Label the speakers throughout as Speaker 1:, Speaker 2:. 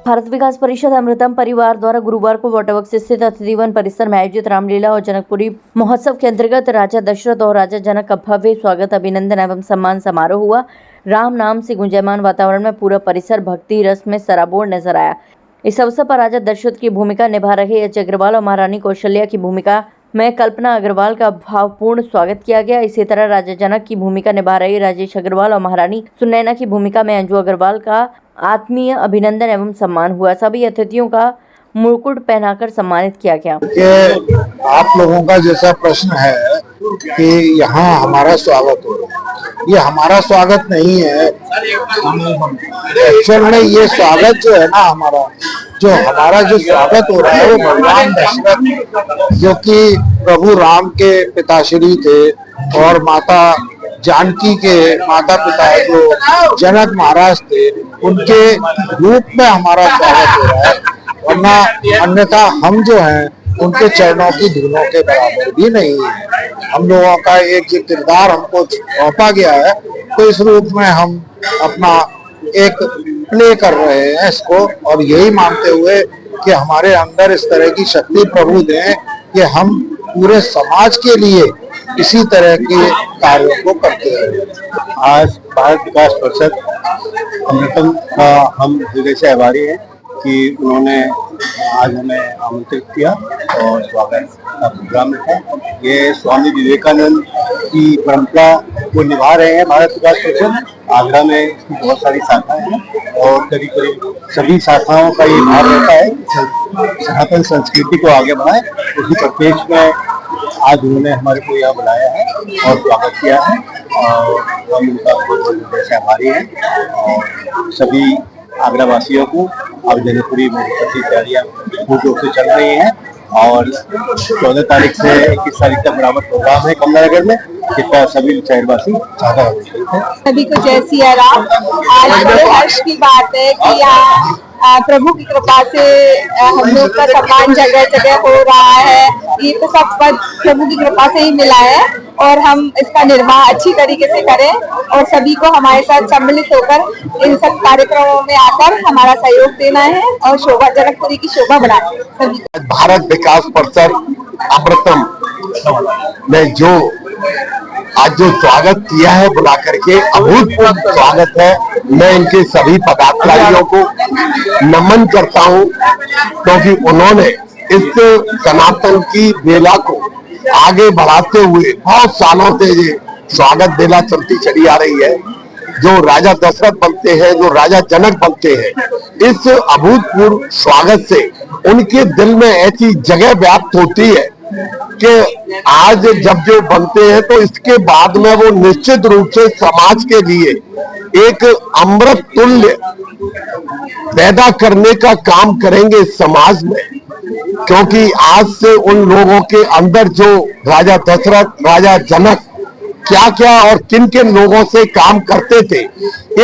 Speaker 1: भारत विकास परिषद अमृतम परिवार द्वारा गुरुवार को वाटरवर्क्स स्थित अतिथि वन परिसर में आयोजित रामलीला और जनकपुरी महोत्सव के अंतर्गत राजा दशरथ और राजा जनक का भव्य स्वागत, अभिनंदन एवं सम्मान समारोह हुआ। राम नाम से गुंजायमान वातावरण में पूरा परिसर भक्ति रस में सराबोर नजर आया। इस अवसर पर राजा दशरथ की भूमिका निभा रहे एच अग्रवाल और महारानी कौशल्या की भूमिका में कल्पना अग्रवाल का भावपूर्ण स्वागत किया गया। इसी तरह राजा जनक की भूमिका निभा रही राजेश अग्रवाल और महारानी सुनैना की भूमिका में अंजू अग्रवाल का आत्मीय अभिनंदन एवं सम्मान हुआ। सभी अतिथियों का मुकुट पहनाकर सम्मानित किया गया।
Speaker 2: आप लोगों का जैसा प्रश्न है कि यहाँ हमारा स्वागत हो रहा है, ये हमारा स्वागत नहीं है। एक्चुअल में ये स्वागत जो है ना, हमारा जो स्वागत हो रहा है वो भगवान दशरथ, जो कि प्रभु राम के पिताश्री थे, और माता जानकी के माता पिता जो जनक महाराज थे, उनके रूप में हमारा स्वागत हो रहा है। वरना अन्यथा हम जो हैं उनके चरणों की धूलों के बराबर भी नहीं है। हम लोगों का एक जो किरदार हमको सौंपा गया है, तो इस रूप में हम अपना एक प्ले कर रहे हैं इसको, और यही मानते हुए कि हमारे अंदर इस तरह की शक्ति प्रभु दें कि हम पूरे समाज के लिए इसी तरह के कार्यों को करते हैं।
Speaker 3: आज भारत विकास परिषद अमृतम का हम हृदय से आभारी हैं कि उन्होंने आज हमें आमंत्रित किया और स्वागत का प्रोग्राम रखा। ये स्वामी विवेकानंद की परंपरा को निभा रहे हैं भारत विकास परिषद। आगरा में इसकी बहुत सारी शाखाएं हैं और करीब करीब सभी शाखाओं का ये भाव रहता है सनातन संस्कृति को आगे बढ़ाएं। उसी परिप्रेक्ष्य में आज उन्होंने हमारे को यहाँ बुलाया है और स्वागत किया है, और हम उनका बहुत से आभारी हैं। और सभी आगरा वासियों को अब जनकपुरी महोत्सव की तैयारियां पूर्ण रूप से चल रही हैं, और 14 तारीख से 21 तारीख तक बराबर प्रोग्राम है कमला नगर में। कृपया सभी शहरवासी ज्यादा
Speaker 4: सभी को जय सिया राम। आज बड़े हर्ष की बात है कि यहाँ प्रभु की कृपा से हम लोग का सम्मान जगह जगह हो रहा है। ये तो सब प्रभु की कृपा से ही मिला है, और हम इसका निर्वाह अच्छी तरीके से करें और सभी को हमारे साथ सम्मिलित होकर इन सब कार्यक्रमों में आकर हमारा सहयोग देना है और शोभा जनकपुरी की शोभा बढ़ाए। सभी
Speaker 2: भारत विकास परिषद अमृतम में जो आज जो स्वागत किया है बुला करके, अभूतपूर्व स्वागत है। मैं इनके सभी पदाधिकारियों को नमन करता हूं, क्योंकि उन्होंने इस सनातन की बेला को आगे बढ़ाते हुए बहुत सालों से ये स्वागत बेला चलती चली आ रही है। जो राजा दशरथ बनते हैं, जो राजा जनक बनते हैं, इस अभूतपूर्व स्वागत से उनके दिल में ऐसी जगह व्याप्त होती है कि आज जब जो बनते हैं तो इसके बाद में वो निश्चित रूप से समाज के लिए एक अमृत तुल्य पैदा करने का काम करेंगे समाज में। क्योंकि आज से उन लोगों के अंदर जो राजा दशरथ, राजा जनक क्या क्या और किन किन लोगों से काम करते थे,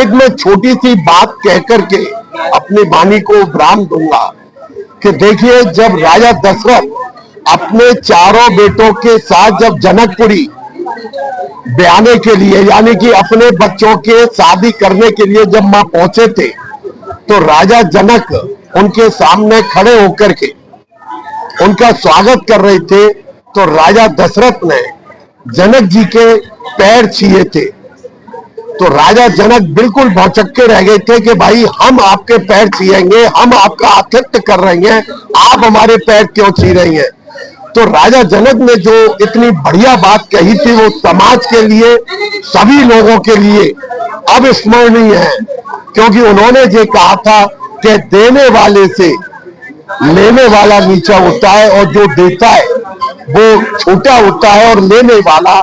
Speaker 2: एक मैं छोटी सी बात कह करके अपनी वाणी को विराम दूंगा कि देखिए, जब राजा दशरथ अपने चारों बेटों के साथ जब जनकपुरी ब्याने के लिए, यानी कि अपने बच्चों के शादी करने के लिए जब वहां पहुंचे थे, तो राजा जनक उनके सामने खड़े होकर के उनका स्वागत कर रहे थे। तो राजा दशरथ ने जनक जी के पैर छुए थे, तो राजा जनक बिल्कुल भौचक्के रह गए थे कि भाई, हम आपके पैर छुएंगे, हम आपका आतिथ्य कर रहे हैं, आप हमारे पैर क्यों छू रही हैं। तो राजा जनक ने जो इतनी बढ़िया बात कही थी, वो समाज के लिए, सभी लोगों के लिए अविस्मरणीय है। क्योंकि उन्होंने ये कहा था कि देने वाले से लेने वाला नीचा होता है, और जो देता है वो छोटा होता है और लेने वाला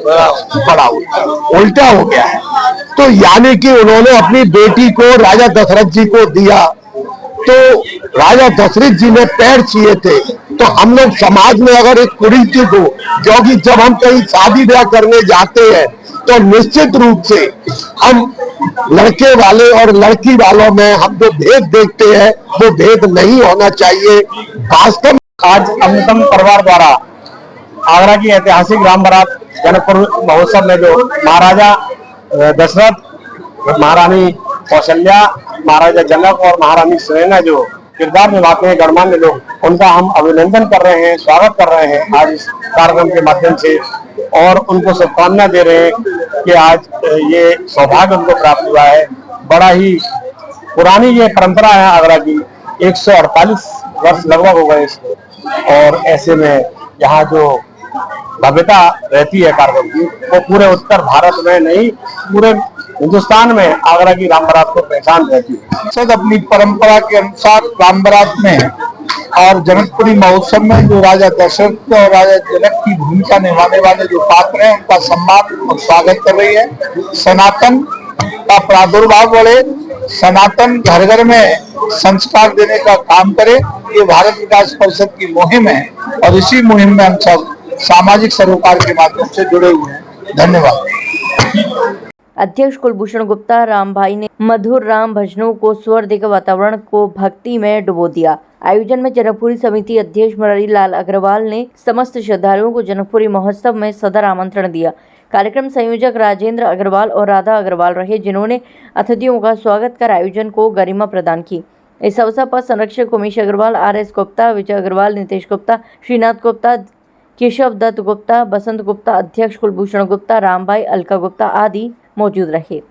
Speaker 2: बड़ा होता है। उल्टा हो गया है। तो यानी कि उन्होंने अपनी बेटी को राजा दशरथ जी को दिया, तो राजा दशरथ जी ने पैर छुए थे। तो हम लोग समाज में अगर एक कुरीति को, क्योंकि जब हम कहीं शादी ब्याह करने जाते हैं तो निश्चित रूप से हम लड़के वाले और लड़की वालों में हम जो भेद देखते हैं, वो भेद नहीं होना चाहिए। वास्तव में
Speaker 3: आज अमृतम परिवार द्वारा आगरा की ऐतिहासिक राम बारात जनकपुर महोत्सव में जो महाराजा दशरथ, महारानी कौशल्या महाराजा जनक और महारानी सुनैना जो किरदार निभाते हैं गणमान्य लोग, उनका हम अभिनंदन कर रहे हैं, स्वागत कर रहे हैं आज इस कार्यक्रम के माध्यम से, और उनको शुभकामना दे रहे हैं कि आज ये सौभाग्य उनको प्राप्त हुआ है। बड़ा ही पुरानी ये परंपरा है आगरा की, 148 वर्ष लगभग हो गए इसको, और ऐसे में यहाँ जो भव्यता रहती है कार्यक्रम की, वो पूरे उत्तर भारत में नहीं पूरे हिंदुस्तान में आगरा की राम बारात को पहचान रहती है।
Speaker 2: सद अपनी परंपरा के अनुसार राम बारात में और जनकपुरी महोत्सव में जो राजा दशरथ और राजा जनक की भूमिका निभाने वाले जो पात्र हैं उनका सम्मान और स्वागत कर रही है। सनातन का प्रादुर्भाव बढ़े, सनातन घर घर में संस्कार देने का काम करे, ये भारत विकास परिषद की मुहिम है और इसी मुहिम में हम सब सामाजिक सरोकार के माध्यम से जुड़े हुए हैं। धन्यवाद।
Speaker 1: अध्यक्ष कुलभूषण गुप्ता राम भाई ने मधुर राम भजनों को स्वर देकर वातावरण को भक्ति में डुबो दिया। आयोजन में जनकपुरी समिति अध्यक्ष मुरारी लाल अग्रवाल ने समस्त श्रद्धालुओं को जनकपुरी महोत्सव में सदर आमंत्रण दिया। कार्यक्रम संयोजक राजेंद्र अग्रवाल और राधा अग्रवाल रहे, जिन्होंने अतिथियों का स्वागत कर आयोजन को गरिमा प्रदान की। इस अवसर पर संरक्षक उमेश अग्रवाल, RS गुप्ता, विजय अग्रवाल, नितेश गुप्ता, श्रीनाथ गुप्ता, केशव दत्त गुप्ता, बसंत गुप्ता, अध्यक्ष कुलभूषण गुप्ता, राम भाई, अलका गुप्ता आदि मौजूद रहे।